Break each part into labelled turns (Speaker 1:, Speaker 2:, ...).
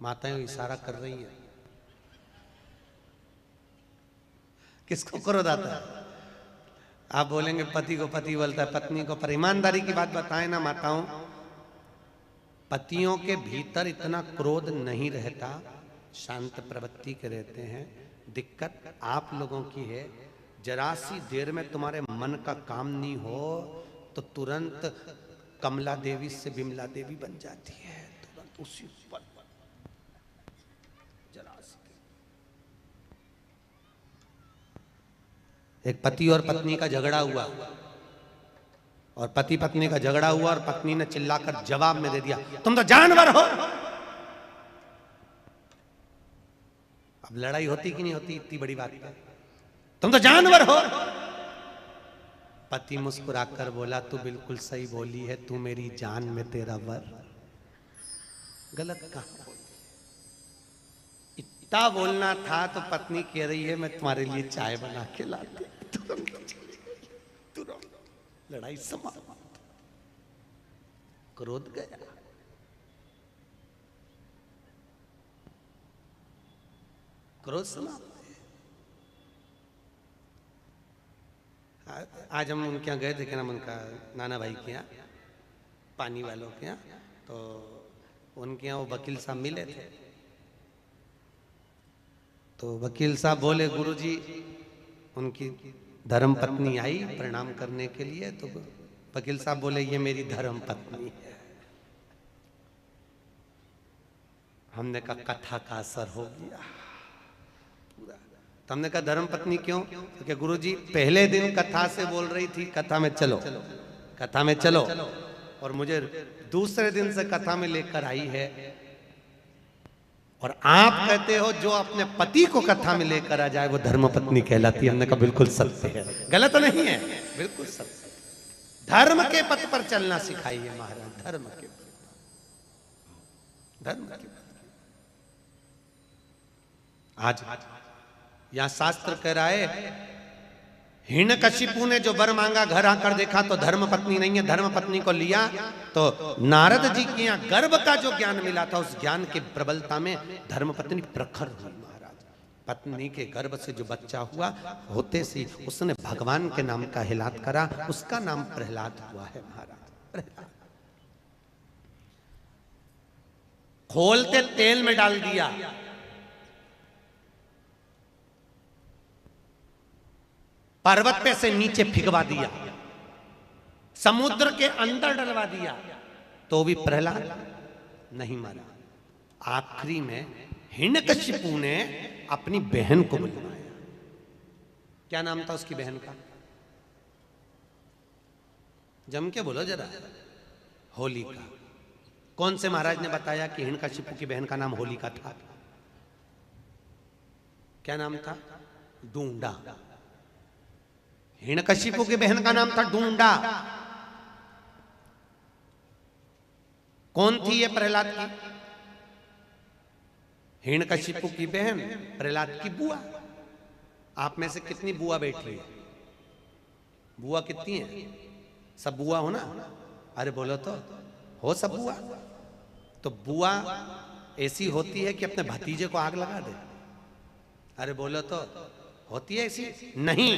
Speaker 1: माताएं इशारा कर रही है। किसको क्रोध आता है? आप बोलेंगे पति को पति बोलता है पत्नी को, पर ईमानदारी की बात बताएं ना माताओं, पतियों के भीतर इतना क्रोध नहीं रहता, शांत प्रवृत्ति के रहते हैं। दिक्कत आप लोगों की है, जरा सी देर में तुम्हारे मन का काम नहीं हो तो तुरंत कमला देवी से बिमला देवी बन जाती है, तुरंत उसी पल। जरा सी एक पति और पत्नी का झगड़ा हुआ, और पति पत्नी का झगड़ा हुआ और पत्नी ने चिल्लाकर जवाब में दे दिया, तुम तो जानवर हो। अब लड़ाई होती कि नहीं होती इतनी बड़ी बात है, तुम तो जानवर हो। पति मुस्कुराकर बोला, तू बिल्कुल सही बोली है, तू मेरी जान में तेरा वर। गलत कहा बोली? इतना बोलना था तो पत्नी कह रही है मैं तुम्हारे लिए चाय बना के लाती, तुरंत लड़ाई समाप्त, क्रोध गया। क्रोध समाप्त। आज हम उनके यहाँ गए थे, क्या नाम उनका, नाना भाई के यहाँ, पानी वालों के यहाँ, तो उनके यहाँ वो वकील साहब मिले थे। तो वकील साहब बोले, गुरुजी उनकी धर्म पत्नी आई प्रणाम करने के लिए। तो वकील साहब बोले, ये मेरी धर्म पत्नी है। हमने कहा कथा का असर हो गया पूरा। तो हमने कहा धर्म पत्नी क्यों? तो क्या गुरुजी पहले दिन कथा से बोल रही थी कथा में चलो, कथा में चलो, और मुझे दूसरे दिन से कथा में लेकर आई है, और आप कहते हो जो अपने पति को कथा में लेकर आ जाए वो धर्म पत्नी कहलाती है। हमने कहा बिल्कुल सत्य है, गलत नहीं है, बिल्कुल सत्य। धर्म के पथ पर चलना सिखाइए महाराज, धर्म के धर्म के। आज यहां शास्त्र कह रहा है, हिरण्यकशिपु ने जो वर मांगा घर आकर देखा तो धर्म पत्नी नहीं है, धर्म पत्नी को लिया तो नारद जी के यहाँ गर्भ का जो ज्ञान मिला था उस ज्ञान के प्रबलता में धर्म पत्नी प्रखर हुई महाराज। पत्नी के गर्भ से जो बच्चा हुआ होते से उसने भगवान के नाम का हिलात करा, उसका नाम प्रहलाद हुआ है महाराज। प्रहलाद खोलते तेल में डाल दिया, पर्वत पे से नीचे फिगवा दिया, समुद्र के अंदर डलवा दिया, तो भी प्रहलाद नहीं मरा। आखिरी में हिरण्यकशिपु ने अपनी बहन को बुलवाया। क्या नाम था उसकी बहन का? जम के बोलो जरा। होलिका। कौन से महाराज ने बताया कि हिरण्यकशिपु की बहन का नाम होलिका था? क्या नाम था? डूंडा। हिरण्यकशिपु की बहन का नाम था डूंडा। कौन थी ये प्रहलाद की? हिरण्यकशिपु की बहन, प्रहलाद की बुआ। आप में से कितनी बुआ बैठी है? बुआ कितनी है? सब बुआ हो ना? अरे बोलो तो हो सब बुआ। तो बुआ ऐसी होती है कि अपने भतीजे को आग लगा दे? अरे बोलो तो होती है ऐसी? नहीं।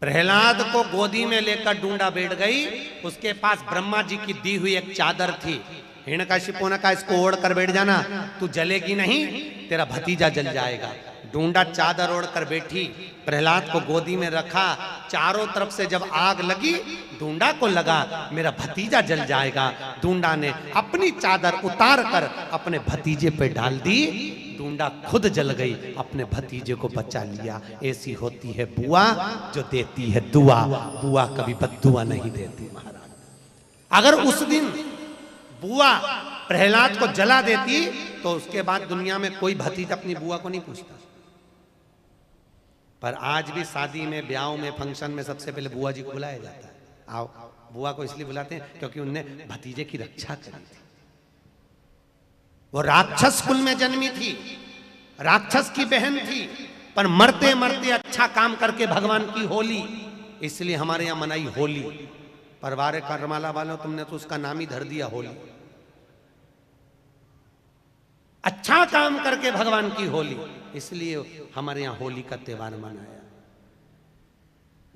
Speaker 1: प्रहलाद को गोदी में लेकर डूंडा बैठ गई, उसके पास ब्रह्मा जी की दी हुई एक चादर थी। हिरण्यकशिपु ने कहा इसको ओढ़ कर बैठ जाना, तू जलेगी नहीं, तेरा भतीजा जल जाएगा। डूंडा चादर ओढ़ कर बैठी, प्रहलाद को गोदी में रखा, चारों तरफ से जब आग लगी डूंडा को लगा मेरा भतीजा जल जाएगा। डूंडा ने अपनी चादर उतार कर अपने भतीजे पे डाल दी, डूंडा खुद जल गई, अपने भतीजे को बचा लिया। ऐसी होती है बुआ जो देती है दुआ। बुआ कभी बद्दुआ नहीं देती महाराज। अगर उस दिन बुआ प्रहलाद को जला देती तो उसके बाद दुनिया में कोई भतीजा अपनी बुआ को नहीं पूछता। पर आज भी शादी में, ब्याह में, फंक्शन में सबसे पहले बुआ जी को बुलाया जाता है। आओ। बुआ को इसलिए बुलाते हैं क्योंकि उनने भतीजे की रक्षा करी थी। वो राक्षस कुल में जन्मी थी, राक्षस की बहन थी, पर मरते मरते अच्छा काम करके भगवान की होली, इसलिए हमारे यहां मनाई होली। परवारे करमाला वालों तुमने तो उसका नाम ही धर दिया होली। अच्छा काम करके भगवान की होली, इसलिए हमारे यहां होली का त्योहार मनाया।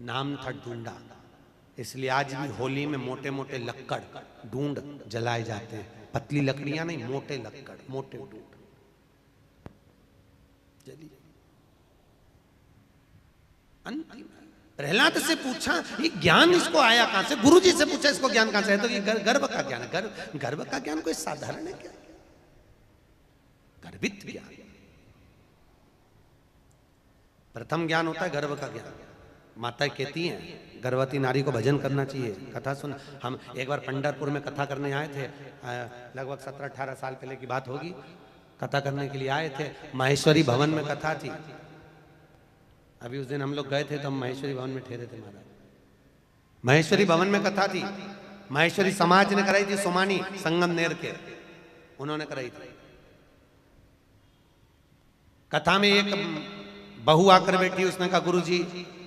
Speaker 1: नाम था ढूंढा, इसलिए आज भी होली में मोटे मोटे लक्कड़ ढूंढ जलाए जाते हैं। पतली लकड़ियां नहीं, मोटे लक्कड़, मोटे ढूंढ जली। अंतिम प्रहलाद से पूछा ये ज्ञान इसको आया कहां से? गुरु जी से पूछा इसको ज्ञान कहां से है? तो ये गर्भ का ज्ञान है। गर्भ का ज्ञान कोई साधारण है क्या? गर्भित ज्ञान। प्रथम ज्ञान होता है गर्भ का ज्ञान। माता कहती हैं गर्भवती नारी को भजन करना चाहिए। कथा सुन, हम एक बार पंढरपुर में कथा करने आए थे, लगभग 17-18 साल पहले की बात होगी। कथा करने के लिए आए थे, माहेश्वरी भवन में कथा थी। अभी उस दिन हम लोग गए थे तो हम माहेश्वरी भवन में ठहरे थे महाराज। माहेश्वरी भवन में कथा थी, माहेश्वरी समाज ने कराई थी, सोमानी संगमनेर के उन्होंने कराई थी। कथा में एक बहू आकर बैठी, उसने कहा गुरु जी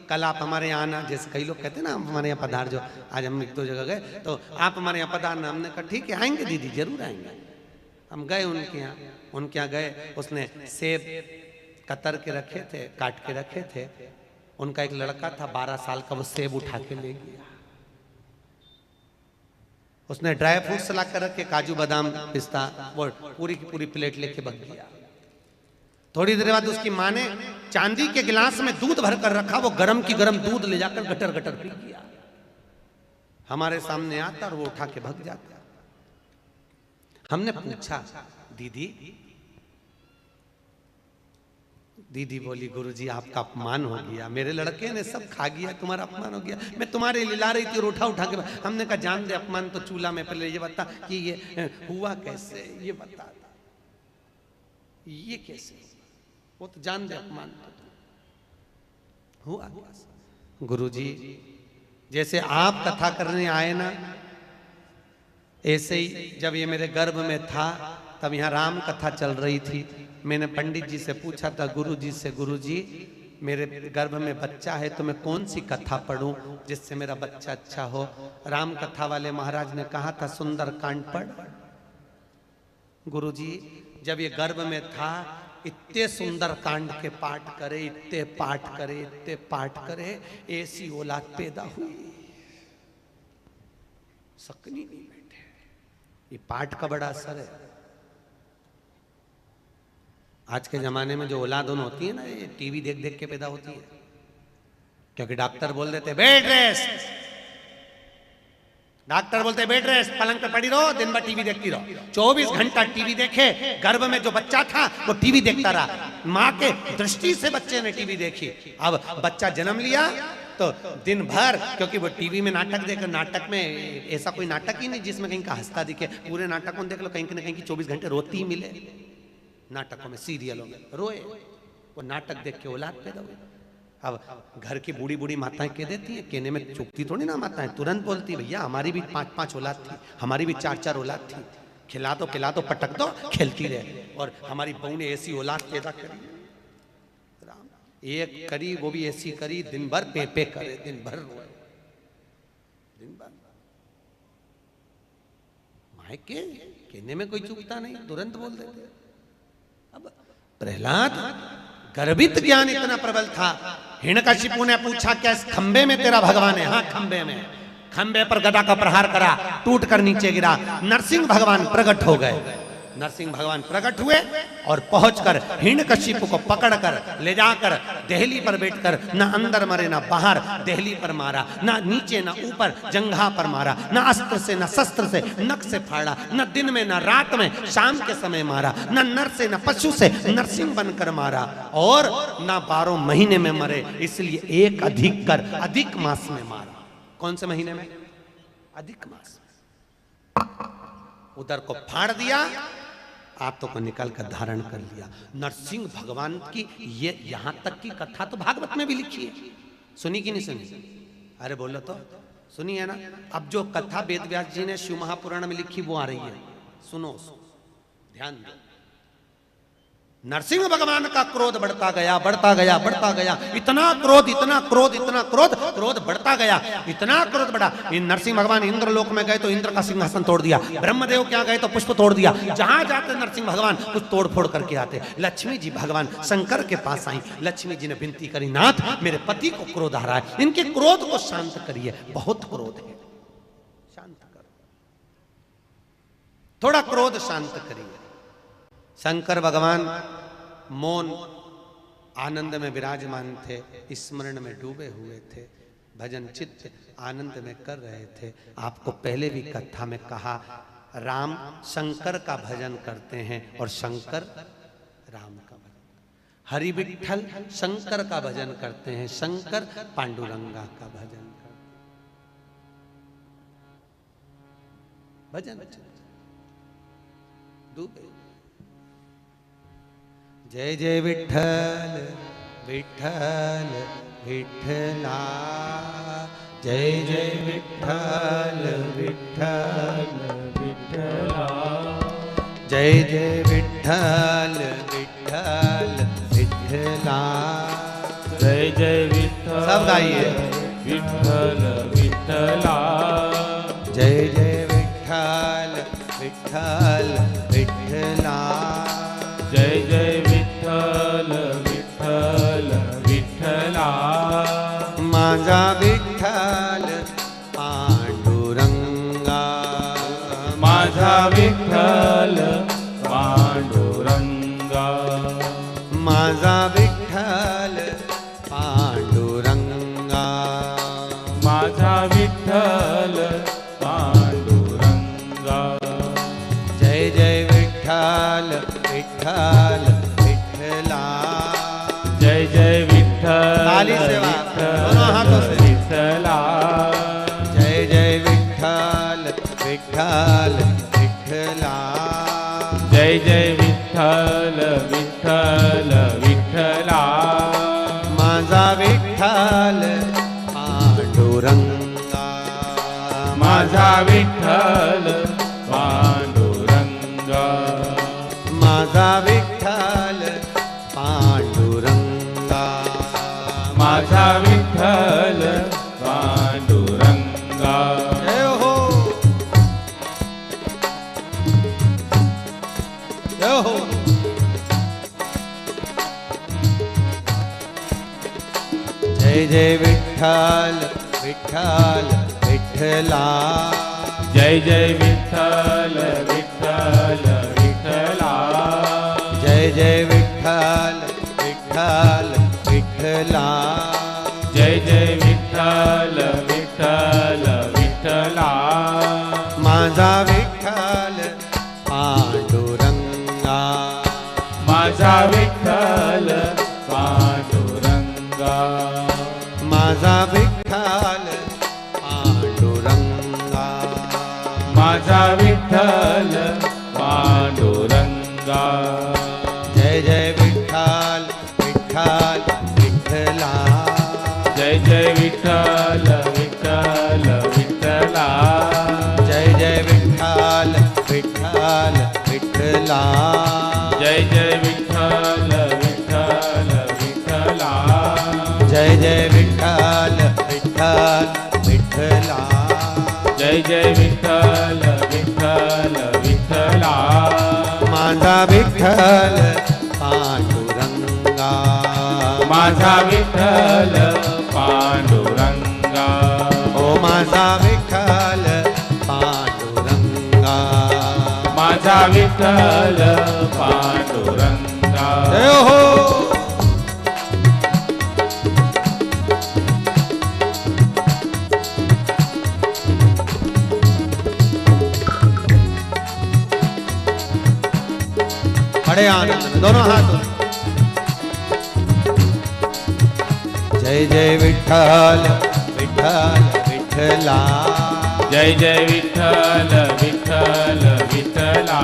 Speaker 1: कल आप हमारे यहाँ आना। जैसे कई लोग कहते हैं ना हमारे यहाँ पधार, जो आज हम एक दो जगह गए तो आप हमारे यहाँ पधारना। हमने कहा ठीक है आएंगे दीदी, जरूर आएंगे। हम गए उनके यहाँ गए। उसने सेब कतर के रखे थे, काट के रखे थे। उनका एक लड़का था 12 साल का, वो सेब उठा के ले गया। उसने ड्राई फ्रूट्स ला कर रखे, काजू बादाम पिस्ता, वो पूरी की पूरी प्लेट लेके भाग गया। थोड़ी देर बाद उसकी माँ ने चांदी के गिलास में दूध भर कर रखा, वो गरम की गरम दूध ले जाकर गटर गटर पी गया। हमारे सामने आता और वो उठा के भाग जाता। हमने पूछा दीदी बोली गुरुजी आपका अपमान हो गया, मेरे लड़के ने सब खा गया, तुम्हारा अपमान हो गया। मैं तुम्हारे लिए ला रही थी और उठा के। हमने कहा जान दे अपमान तो चूल्हा में, पहले ये बता कि ये हुआ कैसे, ये बता ये कैसे, वो तो जान दे अपमान तो हुआ। गुरुजी जैसे आप कथा करने आए ना, ऐसे ही जब ये मेरे गर्भ में था तब यहाँ राम कथा चल रही थी। मैंने पंडित जी से पूछा था गुरुजी से, गुरुजी मेरे गर्भ में बच्चा है तो मैं कौन सी कथा पढ़ूं जिससे मेरा बच्चा अच्छा हो? राम कथा वाले महाराज ने कहा था सुंदर कांड पढ़। गुरुजी जब ये गर्भ में था इतने सुंदर कांड के पाठ करे, इतने पाठ करे, ऐसी औलाद पैदा हुई। सकनी नहीं बैठे, ये पाठ का बड़ा असर है। आज के जमाने में जो औलाद होती है ना, ये टीवी देख देख के पैदा होती है। क्योंकि डॉक्टर बोल देते बेड रेस्ट, डॉक्टर बोलते बेड रेस्ट, पलंग पे पड़ी रहो, दिन भर टीवी देखती रहो। 24 घंटा टीवी देखे, गर्भ में जो बच्चा था वो टीवी देखता रहा। माँ के दृष्टि से बच्चे ने टीवी देखी। अब बच्चा जन्म लिया तो दिन भर, क्योंकि वो टीवी में नाटक देखे, नाटक में ऐसा कोई नाटक ही नहीं जिसमें कहीं का हंसता दिखे। पूरे नाटकों में देख लो, कहीं ना कहीं की 24 घंटे रोती ही मिले। नाटकों में, सीरियलों में रोए, वो नाटक देख के औलाद पैदा हुई। अब घर की बूढ़ी बूढ़ी माताएं कह देती हैं, कहने में चुपती थोड़ी ना माताएं, तुरंत बोलती भैया हमारी भी 5-5 औलाद थी, हमारी भी 4-4 औलाद थी, खिला दो पटक दो, खेलती रहे। और हमारी बहू ने ऐसी औलाद पैदा करी, एक करी वो भी ऐसी करी, दिन भर पे करे, दिन भर रोए, दिन भर। माए के कहने में कोई चूकता नहीं, तुरंत बोल देते। अब प्रहलाद गर्भित ज्ञान इतना प्रबल था। हिरण्यकशिपु ने पूछा क्या इस खंबे में तेरा भगवान है? हाँ खंबे में। खंबे पर गदा का प्रहार करा, टूट कर नीचे गिरा। नरसिंह भगवान प्रकट हो गए। नरसिंह भगवान प्रकट हुए और पहुंचकर हिरण्यकशिपु को पकड़कर ले जाकर देहली पर बैठकर न अंदर मरे न बाहर देहली पर मारा, न नीचे न ऊपर जंघा पर मारा, न अस्त्र से न शस्त्र से नख से फाड़ा, न दिन में न रात में शाम के समय मारा, न नर से न पशु से नरसिंह बनकर मारा, और न 12 महीने में मरे, इसलिए एक अधिक कर अधिक मास में मारा। कौन से महीने में? अधिक मास में। उधर को फाड़ दिया, आंतों को निकाल कर धारण कर लिया। नरसिंह भगवान की ये यहां तक की कथा तो भागवत में भी लिखी है, सुनी कि नहीं सुनी? अरे बोलो तो सुनी है ना। अब जो कथा वेद व्यास जी ने शिव महापुराण में लिखी वो आ रही है, सुनो ध्यान दो। नरसिंह भगवान का क्रोध बढ़ता गया, बढ़ता गया, बढ़ता गया, इतना क्रोध, इतना क्रोध, इतना क्रोध, क्रोध बढ़ता गया, इतना क्रोध बढ़ा। नरसिंह भगवान इंद्र लोक में गए तो इंद्र का सिंहासन तोड़ दिया, ब्रह्मदेव क्या गए तो पुष्प तोड़ दिया, जहां जाते नरसिंह भगवान कुछ तोड़ फोड़ करके आते। लक्ष्मी जी भगवान शंकर के पास आई, लक्ष्मी जी ने विनती करी, नाथ मेरे पति को क्रोध आ रहा है, इनके क्रोध को शांत करिए, बहुत क्रोध है, शांत करो, थोड़ा क्रोध शांत करिए। शंकर भगवान मौन आनंद में विराजमान थे, स्मरण में डूबे हुए थे, भजन चित्त आनंद में कर रहे थे। आपको पहले भी कथा में कहा, राम शंकर का भजन करते हैं और शंकर राम का भजन, हरि विठ्ठल शंकर का भजन करते हैं, शंकर पांडुरंगा का भजन करते, भजन डूबे। जय जय विठ्ठल विठ्ठल विठ्ठला, जय जय विठ्ठल विठ्ठल विठ्ठला, जय जय विठ्ठल विठ्ठल विठ्ठला,
Speaker 2: जय जय विठ्ठल,
Speaker 1: सब गाइए,
Speaker 2: विठ्ठल विठ्ठला,
Speaker 1: जय जय विठ्ठल विठ्ठल विठ्ठला,
Speaker 2: जय जय विठ्ठल विठ्ठल विठ्ठला,
Speaker 1: माझा विठ्ठल पांडुरंगा,
Speaker 2: माझा विठ्ठल पांडुरंगा,
Speaker 1: माझा विठ्ठल पांडुरंगा,
Speaker 2: माझा विठ्ठल पांडुरंगा,
Speaker 1: जय जय विठ्ठल विठ्ठल विठ्ठला,
Speaker 2: जय जय विठ्ठल,
Speaker 1: ताली से दोनों हाथों से,
Speaker 2: विठ्ठला,
Speaker 1: जय जय विठ्ठल विठ्ठल विठ्ठला,
Speaker 2: जय जय विठ्ठल विठ्ठल विठ्ठला,
Speaker 1: माझा विठ्ठल पांडुरंगा,
Speaker 2: माझा विठ्ठल पांडुरंगा,
Speaker 1: माझा विठ्ठल पांडुरंगा,
Speaker 2: माझा विठ्ठल पांडुरंगा,
Speaker 1: जय हो, जय हो। जय जय विठ्ठल विठ्ठल विठ्ठला,
Speaker 2: जय जय विठ्ठल विठ्ठल विठ्ठला,
Speaker 1: जय जय विठ्ठल विठ्ठल विठ्ठला,
Speaker 2: जय जय विठ्ठल विठ्ठल विठ्ठला,
Speaker 1: माझा विठ्ठल पांडुरंगा,
Speaker 2: माझा विठ्ठल पांडुरंगा,
Speaker 1: माझा विठ्ठल पांडुरंगा,
Speaker 2: माझा विठ्ठल पांडुरंगा,
Speaker 1: जय जय विठ्ठल विठ्ठल विठ्ठला,
Speaker 2: जय जय विठ्ठल विठ्ठल विठ्ठला,
Speaker 1: जय जय विठ्ठल विठ्ठल विठ्ठला,
Speaker 2: जय जय विठ्ठल विठ्ठल विठ्ठला,
Speaker 1: जय जय विठ्ठल विठ्ठल विठ्ठला,
Speaker 2: जय जय विठ्ठल विठ्ठल विठ्ठला,
Speaker 1: माझा विठ्ठल पांडुरंगा,
Speaker 2: माझा विठ्ठल पांडुरंगा,
Speaker 1: ओ माझा विठ्ठल पांडुरंगा,
Speaker 2: माझा विठ्ठल पांडुरंगा,
Speaker 1: जय हो। बड़े आनंद में दोनों हाथों, जय जय विठ्ठल विठ्ठल विठ्ठला,
Speaker 2: जय जय विठ्ठल विठ्ठल विठ्ठला,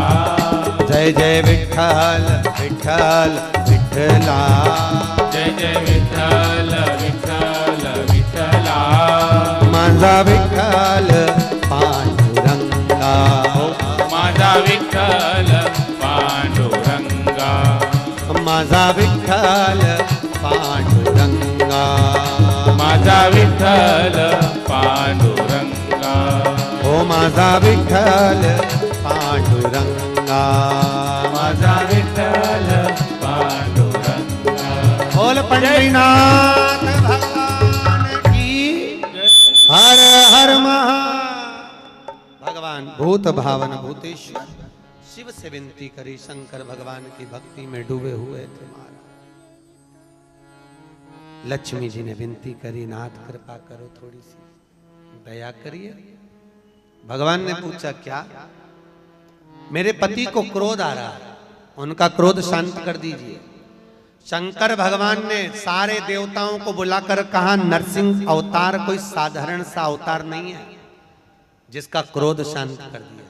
Speaker 1: जय जय विठ्ठल विठ्ठल विठ्ठला,
Speaker 2: जय जय विठ्ठल विठ्ठल विठ्ठला,
Speaker 1: माझा विठ्ठल पांडुरंगा,
Speaker 2: माझा विठ्ठल पांडुरंगा,
Speaker 1: माझा विठ्ठल पांडुरंगा,
Speaker 2: माझा विठ्ठल पांडुरंगा.
Speaker 1: बोल पंढरीनाथ भगवान की हर हर महा. भगवान भूत भावन भूतेश्वर शिव से विनती करी, शंकर भगवान की भक्ति में डूबे हुए थे महाराज. लक्ष्मी जी ने विनती करी, नाथ कृपा करो, थोड़ी सी दया करिए. भगवान ने पूछा क्या? मेरे पति को क्रोध आ रहा है, उनका क्रोध शांत कर दीजिए. शंकर भगवान ने सारे देवताओं को बुलाकर कहा, नरसिंह अवतार कोई साधारण सा अवतार नहीं है जिसका क्रोध शांत कर दिया.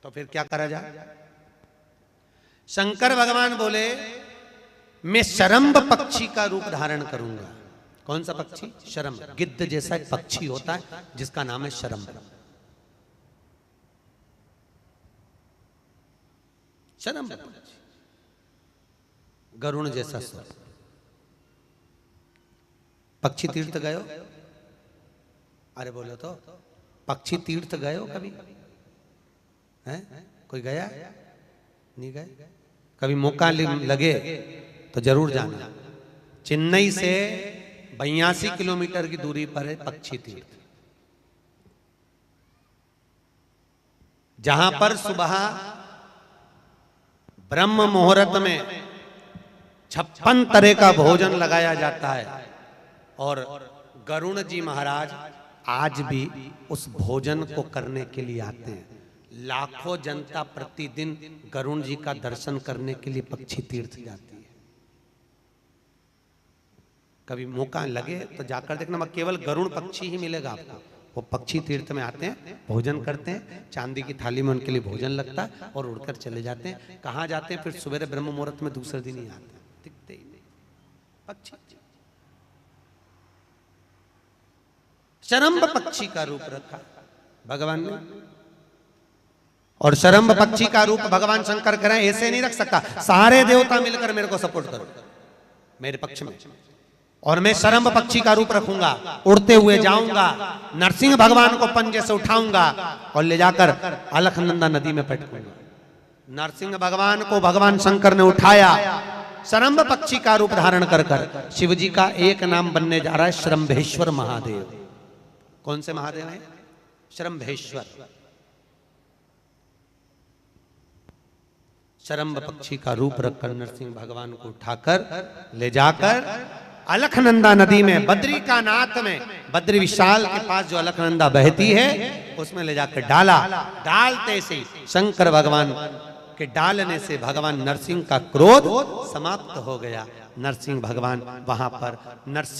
Speaker 1: तो फिर क्या करा जाए? शंकर भगवान बोले, मैं शरम्भ पक्षी का रूप धारण करूंगा. कौन सा पक्षी? शरम्भ. गिद्ध जैसा एक पक्षी होता है जिसका नाम है शरम्भ. शरम्भ पक्षी, गरुण जैसा स्वर. पक्षी तीर्थ गए हो? अरे बोलो तो, पक्षी तीर्थ गए हो कभी? हैं? कोई गया? नहीं गए? कभी मौका लगे तो जरूर जाना. चेन्नई से 82 किलोमीटर की दूरी पर है पक्षी तीर्थ, जहां पर सुबह ब्रह्म मुहूर्त में 56 तरह का भोजन लगाया जाता है. और गरुण जी महाराज आज भी उस भोजन को करने के लिए आते हैं. लाखों जनता प्रतिदिन गरुण जी का दर्शन करने के लिए पक्षी तीर्थ जाती है. कभी मौका लगे तो जाकर देखना, मैं केवल गरुण पक्षी ही मिलेगा आपको. वो पक्षी तीर्थ में आते हैं, भोजन करते हैं, चांदी की थाली में उनके लिए भोजन लगता है और उड़कर चले जाते हैं. कहाँ जाते हैं? फिर सवेरे ब्रह्म मुहूर्त में दूसरे दिन ही आते हैं, दिखते ही नहीं पक्षी. शरम्भ पक्षी का रूप रखा भगवान ने. और शरम्भ पक्षी का रूप भगवान शंकर करें, ऐसे नहीं रख सकता. सारे देवता मिलकर मेरे को सपोर्ट करो, मेरे पक्ष में. और मैं शरम्भ पक्षी का रूप रखूंगा, उड़ते हुए जाऊंगा, नरसिंह भगवान को पंजे से उठाऊंगा और ले जाकर अलखनंदा नदी में पटकूंगा. नरसिंह भगवान को भगवान शंकर ने उठाया, शरम्भ पक्षी का रूप धारण कर कर. शिव जी का एक नाम बनने जा रहा है शरम्भेश्वर महादेव. कौन से महादेव हैं? शरम्भेश्वर. शरम्भ पक्षी का रूप रखकर नरसिंह भगवान को उठाकर ले जाकर अलखनंदा नदी में, बद्री का नाथ में, बद्री विशाल के पास जो अलखनंदा बहती है उसमें ले जाकर डाला. डालते से शंकर भगवान के डालने से भगवान नरसिंह का क्रोध समाप्त हो गया. नरसिंह भगवान वहां पर नरसिंह